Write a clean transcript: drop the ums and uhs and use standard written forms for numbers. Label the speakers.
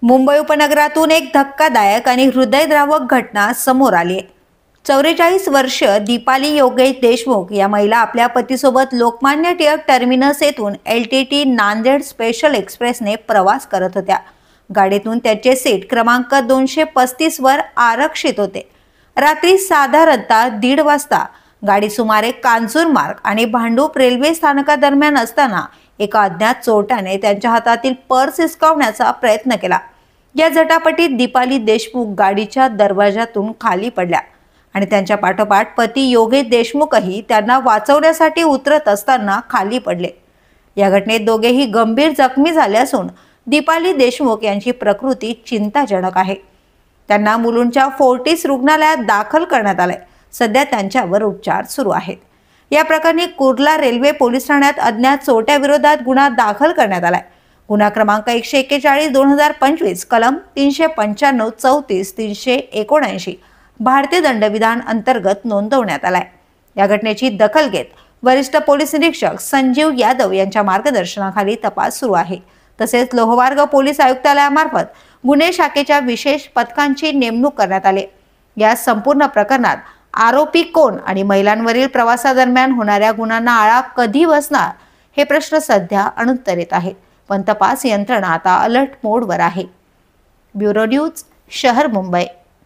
Speaker 1: मुंबई उपनगरातून एक धक्कादायक आणि हृदयद्रावक घटना समोर आली आहे। 44 वर्ष दीपाली योगेश देशमुख या महिला आपल्या पतीसोबत लोकमान्य टिळक टर्मिनस येथून LTT नांदेड स्पेशल एक्सप्रेसने प्रवास करत होत्या। गाडीतून त्याचे सीट क्रमांक 235 वर आरक्षित होते। रात्री साधारणतः 1:30 वाजता गाडी सुमारे कांजूर मार्ग आणि भांडूप रेल्वे स्थानकादरम्यान असताना एका अज्ञात चोरट्याने त्यांच्या हातातील पर्स हिसकावण्याचा प्रयत्न केला। या झटापटीत दीपाली देशमुख गाडीच्या दरवाजातून खाली पडल्या आणि त्यांच्या पाठोपाठ पती योगेश देशमुखही त्यांना वाचवण्यासाठी उतरत असताना खाली पडले। या घटनेत दोघेही गंभीर जखमी झाले असून दीपाली देशमुख यांची प्रकृती चिंताजनक आहे। त्यांना मुलुंडच्या फोर्टिस रुग्णालयात दाखल करण्यात आले। सध्या त्यांच्यावर उपचार सुरू आहेत। या प्रकरणी कुर्ला रेल्वे पोलीस ठाण्यात अज्ञात चोरट्याविरोधात गुन्हा दाखल करण्यात आलाय। गुन्हा क्रमांक 141/2025 कलम 395 34 379 भारतीय दंडविधान अंतर्गत नोंदवण्यात आलाय। या घटनेची दखल घेत वरिष्ठ पोलीस निरीक्षक संजीव यादव यांच्या मार्गदर्शनाखाली तपास सुरू आहे। तसेच लोहमार्ग पोलीस आयुक्तालयामार्फत गुन्हे शाखेच्या विशेष पथकांची नेमणूक करण्यात आली। या संपूर्ण प्रकरणात आरोपी कोण आणि महिलांवरील प्रवासादरम्यान होणाऱ्या गुन्ह्यांना आळा कधी बसणार हे प्रश्न सध्या अनुत्तरित आहेत। पण तपास यंत्रणा आता अलर्ट मोडवर आहे। ब्युरो न्यूज, शहर मुंबई।